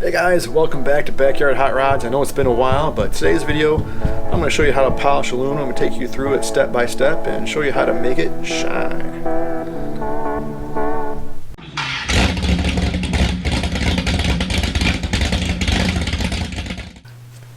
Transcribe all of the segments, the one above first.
Hey guys, welcome back to Backyard Hot Rods. I know it's been a while, but today's video I'm going to show you how to polish aluminum. I'm going to take you through it step by step and show you how to make it shine.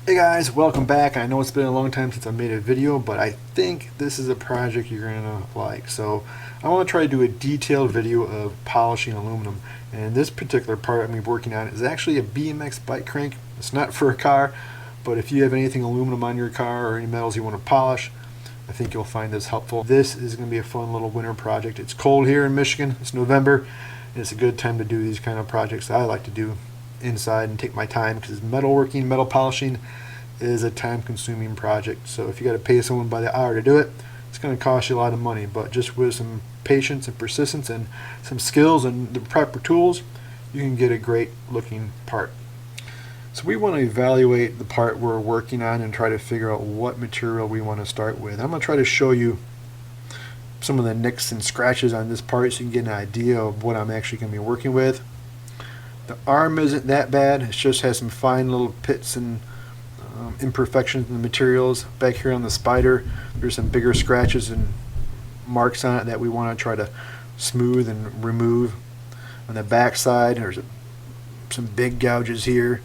Hey guys, welcome back. I know it's been a long time since I made a video, but I think this is a project you're going to like. So I want to try to do a detailed video of polishing aluminum. And this particular part I'm working on is actually a BMX bike crank. It's not for a car, but if you have anything aluminum on your car or any metals you want to polish, I think you'll find this helpful. This is going to be a fun little winter project. It's cold here in Michigan. It's November, and it's a good time to do these kind of projects that I like to do inside and take my time, because metalworking, metal polishing is a time-consuming project. So if you got to pay someone by the hour to do it, it's going to cost you a lot of money. But just with some patience and persistence and some skills and the proper tools, you can get a great looking part. So we want to evaluate the part we're working on and try to figure out what material we want to start with. I'm going to try to show you some of the nicks and scratches on this part so you can get an idea of what I'm actually going to be working with. The arm isn't that bad. It just has some fine little pits and imperfections in the materials. Back here on the spider, there's some bigger scratches and marks on it that we want to try to smooth and remove. On the back side, there's some big gouges here.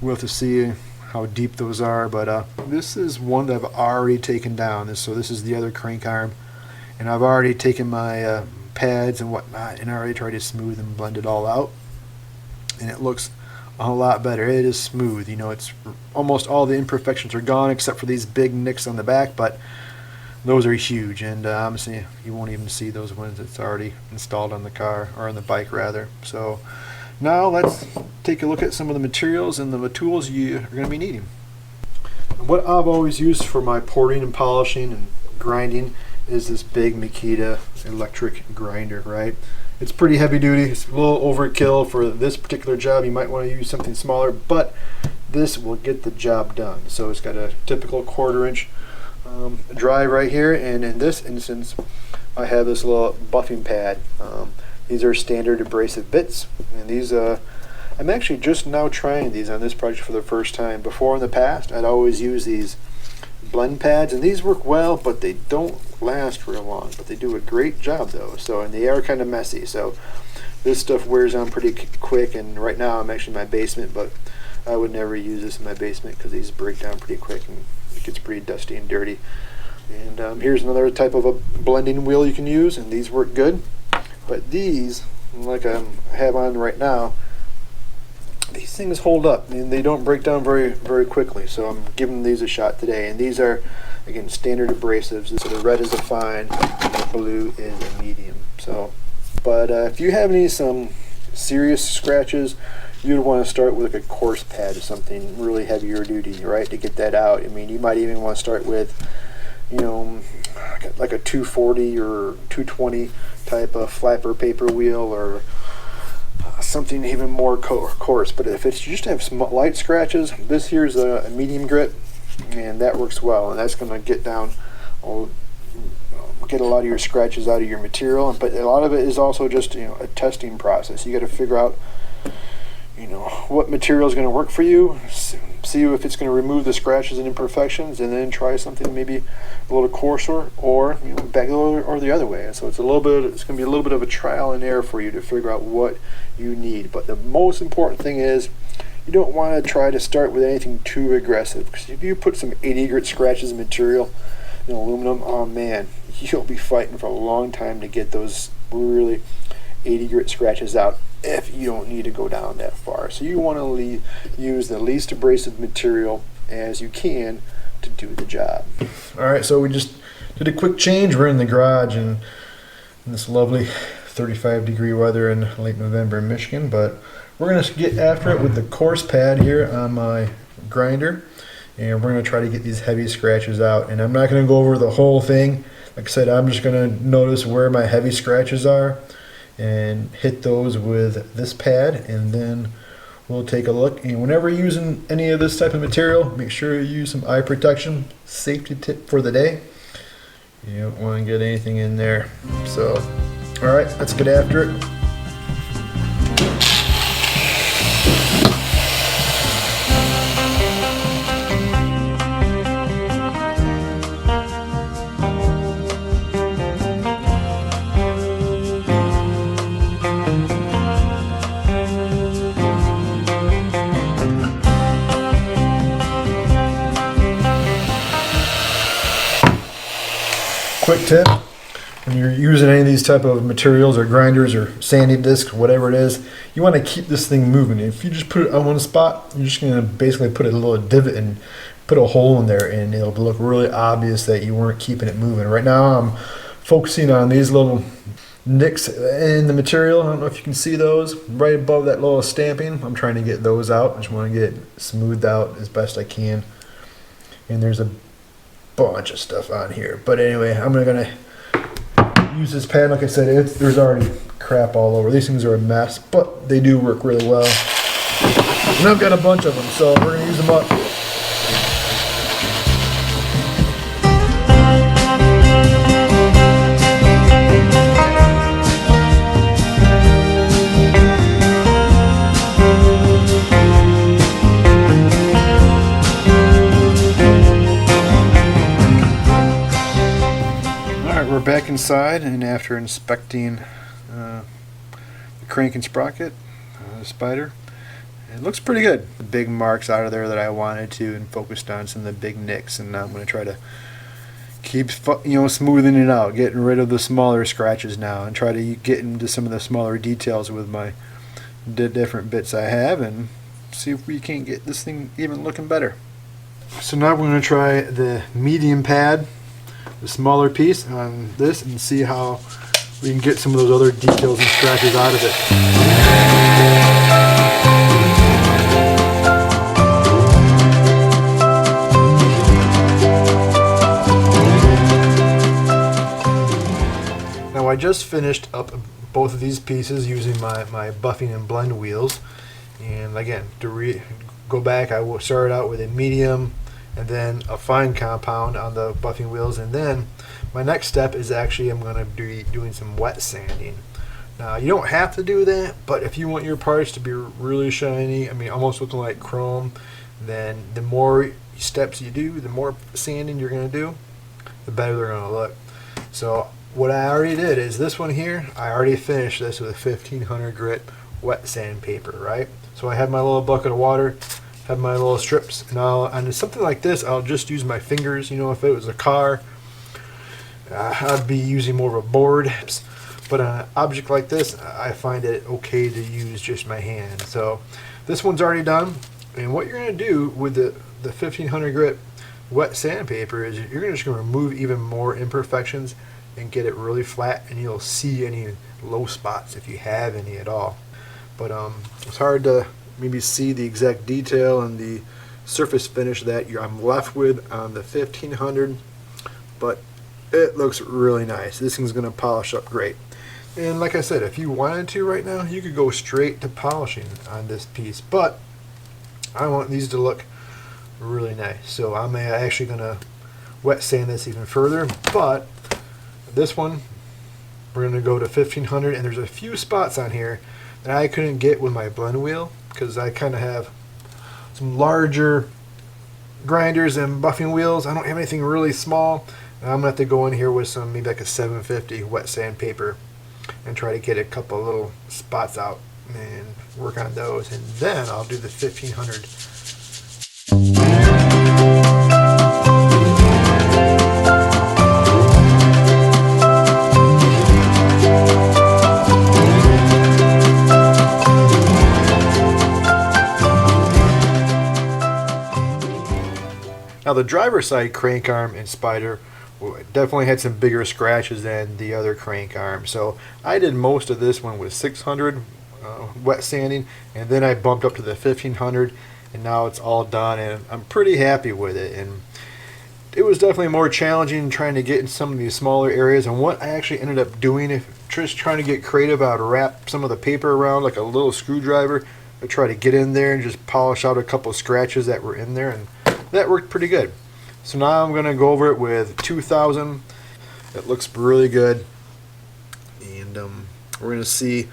We'll have to see how deep those are, but this is one that I've already taken down. So this is the other crank arm, and I've already taken my pads and whatnot and already tried to smooth and blend it all out, and it looks a lot better. It is smooth. You know, it's almost all the imperfections are gone except for these big nicks on the back, but those are huge, and obviously you won't even see those ones that's already installed on the car, or on the bike rather. So now let's take a look at some of the materials and the tools you are going to be needing. What I've always used for my porting and polishing and grinding is this big Makita electric grinder, right? It's pretty heavy duty. It's a little overkill for this particular job. You might want to use something smaller, but this will get the job done. So it's got a typical 1/4 inch drive right here, and in this instance I have this little buffing pad. These are standard abrasive bits, and these I'm actually just now trying these on this project for the first time. Before, in the past, I'd always use these blend pads, and these work well, but they don't last real long, but they do a great job though. So, and they are kind of messy, so this stuff wears on pretty quick. And right now I'm actually in my basement, but I would never use this in my basement because these break down pretty quick and it gets pretty dusty and dirty. And here's another type of a blending wheel you can use, and these work good. But these, like I have on right now, these things hold up. I mean, they don't break down very quickly, so I'm giving these a shot today. And these are, again, standard abrasives. So the red is a fine, and the blue is a medium. So, but if you have some serious scratches, you'd want to start with like a coarse pad or something really heavier duty, right, to get that out. I mean, you might even want to start with, you know, like a 240 or 220 type of flapper paper wheel, or something even more coarse. But if it's just have some light scratches, this here's a medium grit, and that works well, and that's going to get down, get a lot of your scratches out of your material. But a lot of it is also just, you know, a testing process. You got to figure out, you know, what material is going to work for you, see if it's going to remove the scratches and imperfections, and then try something maybe a little coarser, or, you know, back or the other way. So it's going to be a little bit of a trial and error for you to figure out what you need. But the most important thing is you don't want to try to start with anything too aggressive, because if you put some 80 grit scratches in material in aluminum, oh man, you'll be fighting for a long time to get those really 80 grit scratches out, if you don't need to go down that far. So you want to use the least abrasive material as you can to do the job. Alright, so we just did a quick change. We're in the garage in this lovely 35-degree weather in late November in Michigan, but we're going to get after it with the coarse pad here on my grinder, and we're going to try to get these heavy scratches out. And I'm not going to go over the whole thing. Like I said, I'm just going to notice where my heavy scratches are and hit those with this pad, and then we'll take a look. And whenever you're using any of this type of material, make sure you use some eye protection. Safety tip for the day, you don't want to get anything in there. So alright, let's get after it. quick tip. When you're using any of these type of materials or grinders or sanding discs, whatever it is, you want to keep this thing moving. If you just put it on one spot, you're just going to basically put a little divot and put a hole in there, and it'll look really obvious that you weren't keeping it moving. Right now I'm focusing on these little nicks in the material. I don't know if you can see those right above that little stamping. I'm trying to get those out. I just want to get it smoothed out as best I can. And there's a bunch of stuff on here. But anyway, I'm going to use this pad. Like I said, there's already crap all over. These things are a mess, but they do work really well. And I've got a bunch of them, so we're going to use them up. We're back inside, and after inspecting the crank and sprocket, the spider, it looks pretty good. The big marks out of there that I wanted to, and focused on some of the big nicks, and now I'm going to try to keep smoothing it out, getting rid of the smaller scratches now, and try to get into some of the smaller details with my different bits I have, and see if we can't get this thing even looking better. So now we're going to try the medium pad, the smaller piece on this, and see how we can get some of those other details and scratches out of it. Now I just finished up both of these pieces using my buffing and blend wheels, and again, to go back, I will start out with a medium and then a fine compound on the buffing wheels, and then my next step is actually I'm going to be doing some wet sanding. Now you don't have to do that, but if you want your parts to be really shiny, I mean almost looking like chrome, then the more steps you do, the more sanding you're going to do, the better they're going to look. So what I already did is this one here, I already finished this with a 1500 grit wet sandpaper, right? So I had my little bucket of water, have my little strips, and on something like this I'll just use my fingers. You know, if it was a car, I'd be using more of a board, but on an object like this I find it okay to use just my hand. So this one's already done, and what you're going to do with the 1500 grit wet sandpaper is you're just going to remove even more imperfections and get it really flat, and you'll see any low spots if you have any at all. But it's hard to maybe see the exact detail and the surface finish that I'm left with on the 1500, but it looks really nice. This thing's going to polish up great. And like I said, if you wanted to right now, you could go straight to polishing on this piece, but I want these to look really nice, so I'm actually going to wet sand this even further. But this one, we're going to go to 1500, and there's a few spots on here that I couldn't get with my blend wheel, because I kind of have some larger grinders and buffing wheels. I don't have anything really small, and I'm going to have to go in here with some, maybe like a 750 wet sandpaper, and try to get a couple little spots out and work on those, and then I'll do the 1500. Now the driver's side crank arm and spider definitely had some bigger scratches than the other crank arm. So I did most of this one with 600 wet sanding, and then I bumped up to the 1500, and now it's all done, and I'm pretty happy with it. And it was definitely more challenging trying to get in some of these smaller areas, and what I actually ended up doing, if just trying to get creative, I would wrap some of the paper around like a little screwdriver to try to get in there and just polish out a couple of scratches that were in there, and that worked pretty good. So now I'm going to go over it with 2000. It looks really good, and we're going to see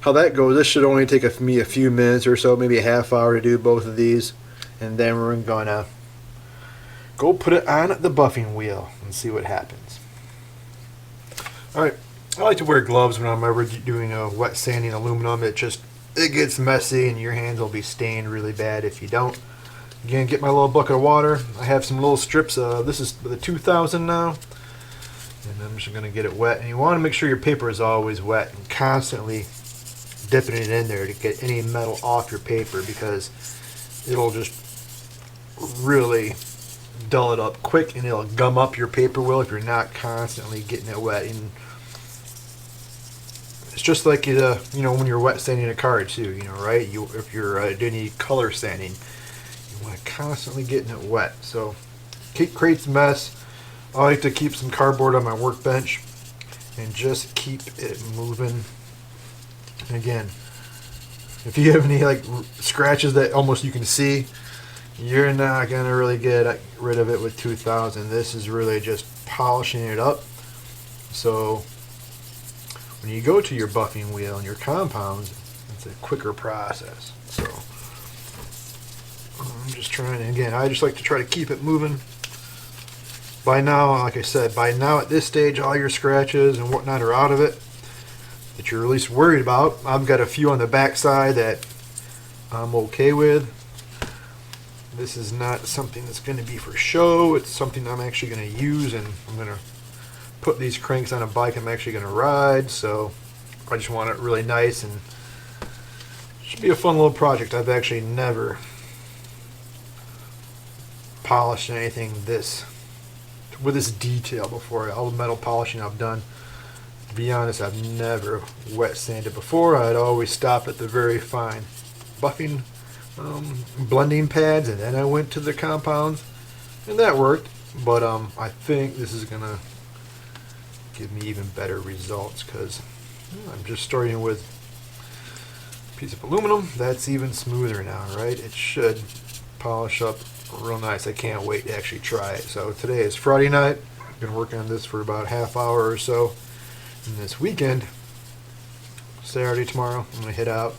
how that goes. This should only take me a few minutes or so, maybe a half hour to do both of these, and then we're going to go put it on the buffing wheel and see what happens. Alright, I like to wear gloves when I'm ever doing a wet sanding aluminum. It gets messy, and your hands will be stained really bad if you don't. Again, get my little bucket of water. I have some little strips. This is the 2000 now, And I'm just going to get it wet. And you want to make sure your paper is always wet and constantly dipping it in there to get any metal off your paper, because it'll just really dull it up quick and it'll gum up your paper wheel if you're not constantly getting it wet. And it's just like you know, when you're wet sanding a car too, you know, right? If you're doing any color sanding, you want to constantly getting it wet. So creates a mess. I like to keep some cardboard on my workbench and just keep it moving. And again, if you have any like scratches that almost you can see, you're not gonna really get rid of it with 2000. This is really just polishing it up. So when you go to your buffing wheel and your compounds, it's a quicker process. So I'm just trying to, again, I just like to try to keep it moving. By now, like I said, by now at this stage, all your scratches and whatnot are out of it that you're at least worried about. I've got a few on the back side that I'm okay with. This is not something that's going to be for show. It's something I'm actually going to use, and I'm going to put these cranks on a bike I'm actually going to ride. So I just want it really nice, and it should be a fun little project. I've actually never polished anything with this detail before. All the metal polishing I've done, to be honest, I've never wet sanded before. I'd always stop at the very fine buffing blending pads, and then I went to the compounds, and that worked. But I think this is gonna give me even better results, because I'm just starting with a piece of aluminum that's even smoother now, right? It should polish up real nice. I can't wait to actually try it. So today is Friday night. I've been working on this for about a half hour or so, and this weekend, Saturday, tomorrow, I'm gonna hit out.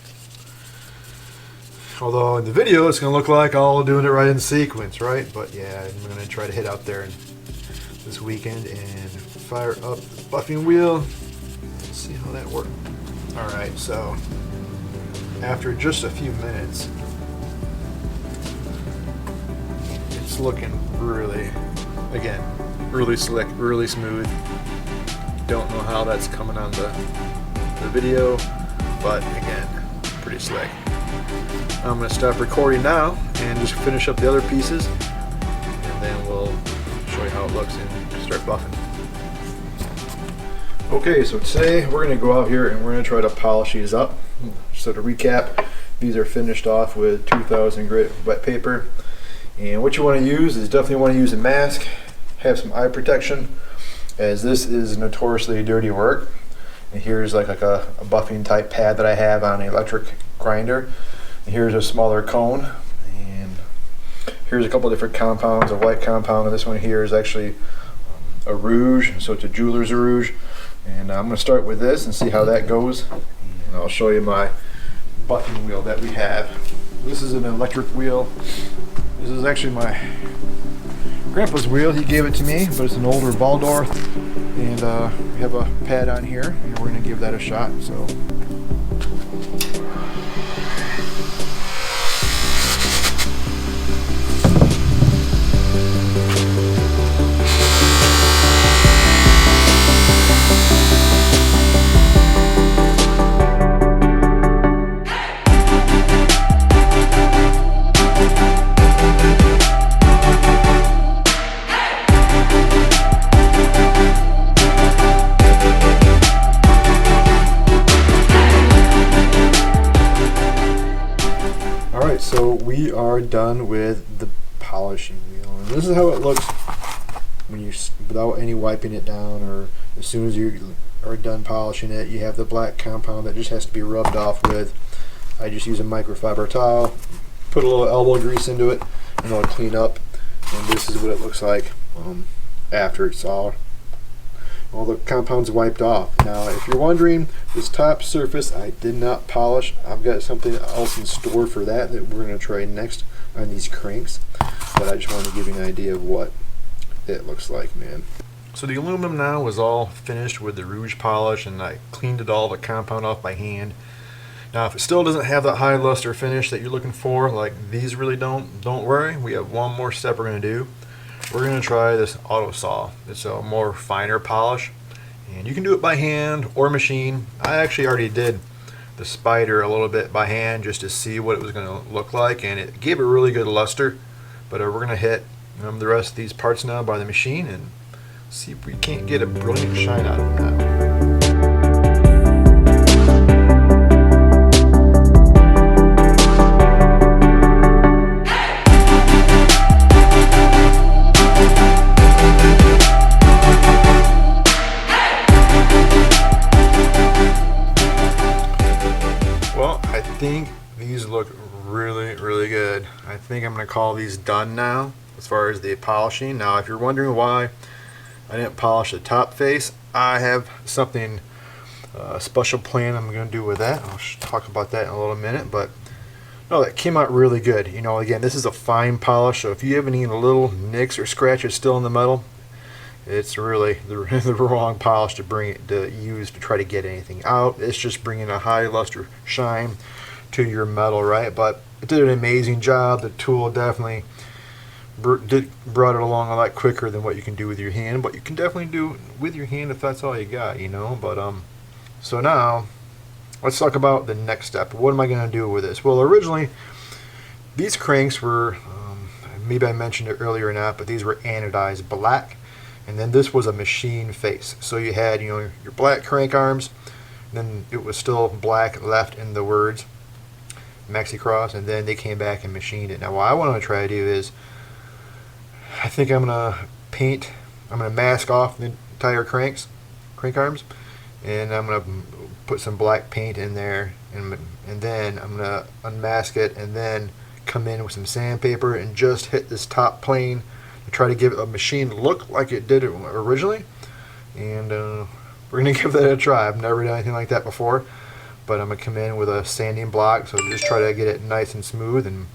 Although in the video it's going to look like all doing it right in sequence, right? But yeah, I'm going to try to hit out there this weekend and fire up the buffing wheel and see how that works. Alright, so after just a few minutes, it's looking really, again, really slick, really smooth. Don't know how that's coming on the video, but again, pretty slick. I'm going to stop recording now and just finish up the other pieces, and then we'll show you how it looks and start buffing. Okay, so today we're going to go out here and we're going to try to polish these up. So to recap, these are finished off with 2000 grit wet paper, and what you want to use is definitely want to use a mask, have some eye protection, as this is notoriously dirty work. And here's like a buffing type pad that I have on an electric grinder. Here's a smaller cone, and here's a couple different compounds. A white compound, and this one here is actually a rouge, so it's a jeweler's rouge. And I'm going to start with this and see how that goes, and I'll show you my buffing wheel that we have. This is an electric wheel. This is actually my grandpa's wheel. He gave it to me, but it's an older Baldor, and we have a pad on here, and we're going to give that a shot. So. So we are done with the polishing wheel, and this is how it looks when you, without any wiping it down, or as soon as you are done polishing it. You have the black compound that just has to be rubbed off with. I just use a microfiber towel, put a little elbow grease into it, and it'll clean up. And this is what it looks like after it's all the compounds wiped off. Now, if you're wondering, this top surface I did not polish. I've got something else in store for that we're going to try next on these cranks, but I just wanted to give you an idea of what it looks like, man. So the aluminum now is all finished with the rouge polish, and I cleaned it all, the compound off by hand. Now, if it still doesn't have that high luster finish that you're looking for, like these really don't worry. We have one more step we're going to do. we're going to try this auto saw. It's a more finer polish, and you can do it by hand or machine. I actually already did the spider a little bit by hand just to see what it was going to look like, and it gave it really good luster. But we're going to hit the rest of these parts now by the machine and see if we can't get a brilliant shine out of them now. I think these look really good. I think I'm going to call these done now as far as the polishing. Now if you're wondering why I didn't polish the top face, I have something special plan I'm going to do with that. I'll talk about that in a little minute, but no, that came out really good. You know, again, this is a fine polish, so if you have any little nicks or scratches still in the metal, it's really the wrong polish to use to try to get anything out. It's just bringing a high luster shine to your metal, right? But it did an amazing job. The tool definitely brought it along a lot quicker than what you can do with your hand, but you can definitely do with your hand if that's all you got, you know. But so now let's talk about the next step. What am I going to do with this? Well, originally these cranks were maybe I mentioned it earlier or not, but these were anodized black. And then this was a machine face. So you had, you know, your black crank arms, then it was still black left in the words Maxi Cross, and then they came back and machined it. Now what I want to try to do is, I think I'm going to mask off the entire crank arms, and I'm going to put some black paint in there, and then I'm going to unmask it, and then come in with some sandpaper and just hit this top plane to try to give a machine look like it did it originally. And we're going to give that a try. I've never done anything like that before, but I'm going to come in with a sanding block, so just try to get it nice and smooth and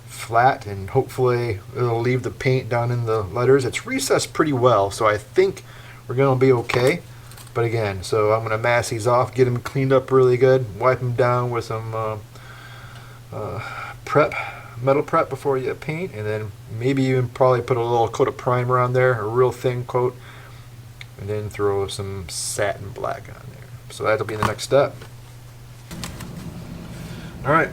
flat, and hopefully it'll leave the paint down in the letters. It's recessed pretty well, so I think we're going to be okay. But again, so I'm going to mask these off, get them cleaned up really good, wipe them down with some metal prep before you paint, and then maybe even probably put a little coat of primer on there, a real thin coat, and then throw some satin black on there. So that'll be the next step. Alright,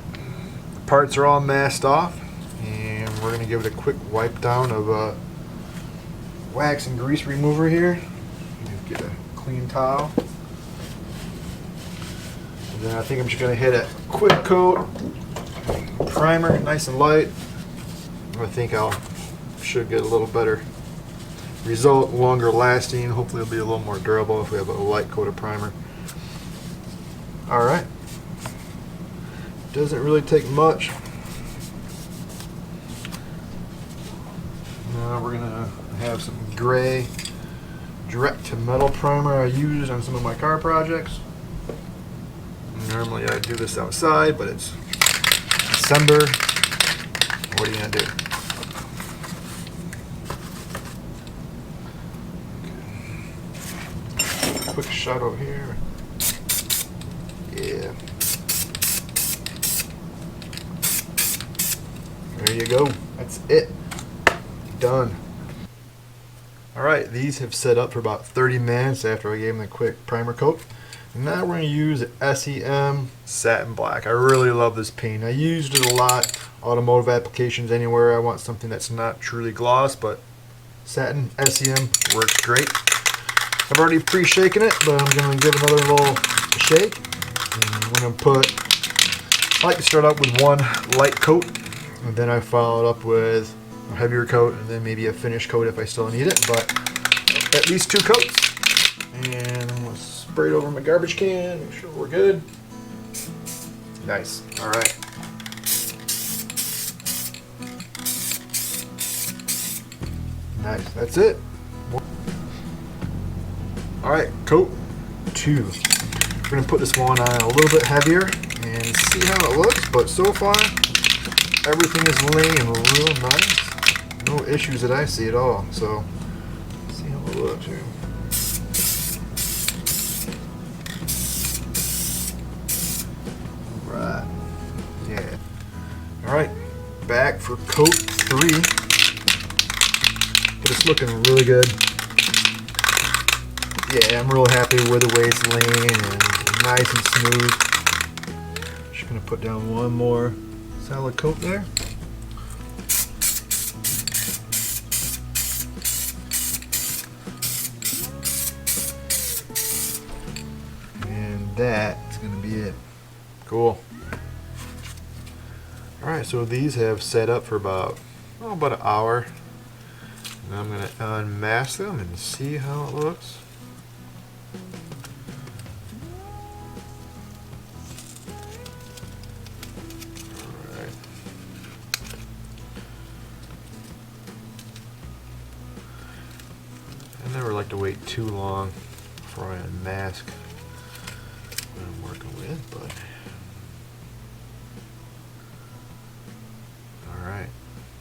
the parts are all masked off, and we're going to give it a quick wipe down of wax and grease remover here. Get a clean towel. And then I think I'm just going to hit a quick coat primer, nice and light. I think should get a little better result, longer lasting. Hopefully it'll be a little more durable if we have a light coat of primer. Alright, doesn't really take much. Now we're gonna have some gray direct to metal primer I use on some of my car projects. Normally I do this outside, but it's December. What are you gonna do? Okay. Quick shot over here. Yeah. There you go. That's it. Done. Alright, these have set up for about 30 minutes after I gave them a quick primer coat. Now we're going to use SEM Satin Black. I really love this paint. I used it a lot, automotive applications, anywhere I want something that's not truly gloss, but satin SEM works great. I've already pre-shaken it, but I'm going to give another little shake. And I'm going to I like to start out with one light coat, and then I follow it up with a heavier coat, and then maybe a finish coat if I still need it, but at least 2 coats. And I'm going to spray it over my garbage can, make sure we're good. Nice. Alright. Nice. That's it. Alright, coat 2. We're going to put this one on a little bit heavier and see how it looks, but so far everything is laying real nice. No issues that I see at all, so let's see how it looks here. Right. Yeah. Alright, back for coat 3. it's looking really good. Yeah, I'm real happy with the way it's laying and nice and smooth. Just gonna put down one more solid coat there. And that's gonna be it. Cool. Alright, so these have set up for about an hour. And I'm going to unmask them and see how it looks. Alright. I never like to wait too long before I unmask what I'm working with, but alright.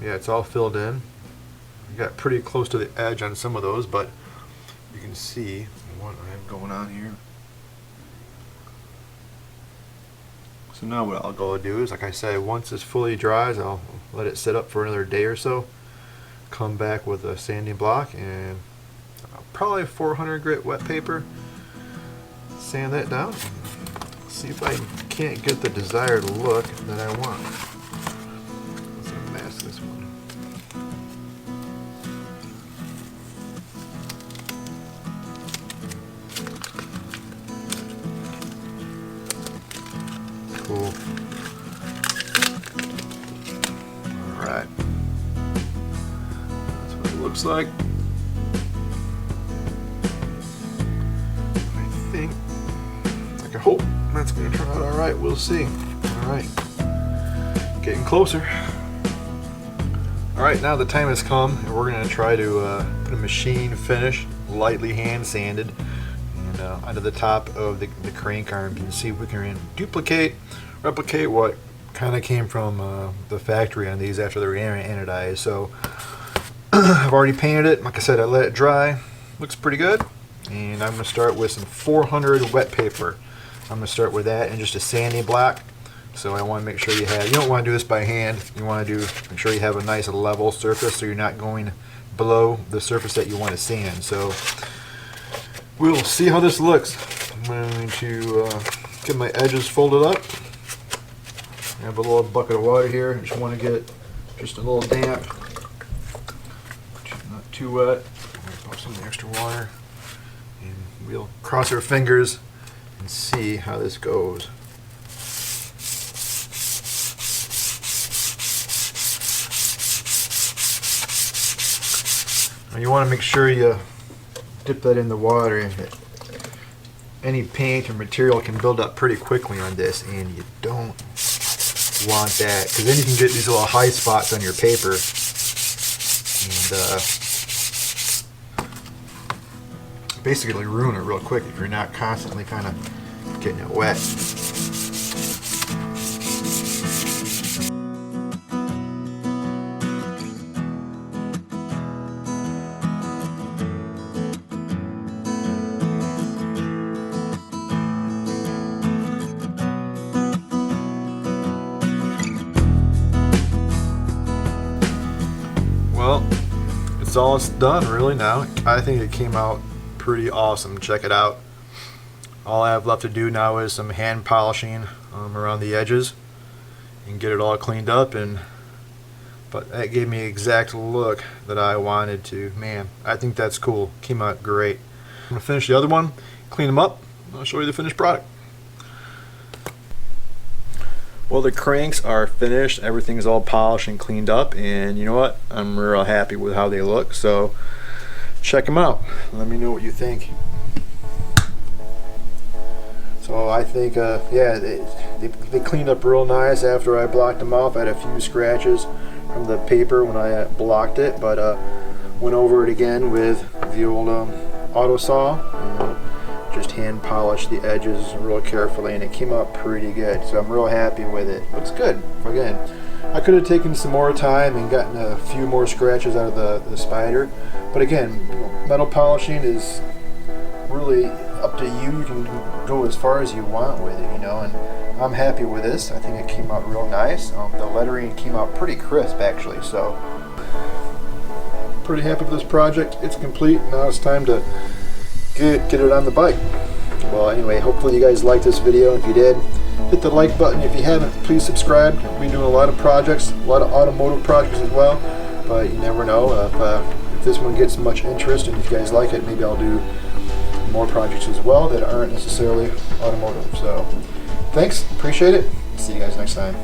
Yeah, it's all filled in. Got pretty close to the edge on some of those, but you can see what I have going on here. So now what I'll go do is, like I said, once this fully dries, I'll let it sit up for another day or so. Come back with a sanding block and probably 400 grit wet paper. Sand that down. See if I can't get the desired look that I want. Let's unmask this one. Cool. Alright. That's what it looks like. I think, I hope that's going to turn out alright. We'll see. Alright. Getting closer. Alright, now the time has come, and we're going to try to put a machine finish, lightly hand sanded, onto the top of the crank arm and see if we can replicate what kind of came from the factory on these after they were anodized. So I've already painted it. Like I said, I let it dry. Looks pretty good. And I'm going to start with some 400 wet paper. I'm going to start with that and just a sanding block. So I want to make sure you don't want to do this by hand. You want to make sure you have a nice level surface so you're not going below the surface that you want to sand. So we'll see how this looks. I'm going to get my edges folded up. I have a little bucket of water here. I just want to get just a little damp, not too wet. Put some extra water, and we'll cross our fingers and see how this goes. Now you want to make sure you dip that in the water. Any paint or material can build up pretty quickly on this, and you don't want that, because then you can get these little high spots on your paper and basically ruin it real quick if you're not constantly kind of getting it wet. Well, it's all done really now. I think it came out pretty awesome. Check it out. All I have left to do now is some hand polishing around the edges and get it all cleaned up. But that gave me the exact look that I wanted to. Man, I think that's cool. Came out great. I'm going to finish the other one, clean them up, and I'll show you the finished product. Well, the cranks are finished. Everything's all polished and cleaned up, and you know what? I'm real happy with how they look. So check them out. Let me know what you think. So I think, yeah, they cleaned up real nice after I blocked them off. I had a few scratches from the paper when I blocked it, but went over it again with the old auto saw. Just hand polished the edges real carefully, and it came out pretty good. So I'm real happy with it. Looks good. Again, I could have taken some more time and gotten a few more scratches out of the spider, but again, metal polishing is really up to you. You can go as far as you want with it, you know, and I'm happy with this. I think it came out real nice. The lettering came out pretty crisp actually, so pretty happy with this project. It's complete. Now it's time to get it on the bike. Well, anyway, hopefully you guys liked this video. If you did, hit the like button. If you haven't, please subscribe. We've been doing a lot of projects, a lot of automotive projects as well, but you never know if this one gets much interest, and if you guys like it, maybe I'll do more projects as well that aren't necessarily automotive. So thanks, appreciate it. See you guys next time.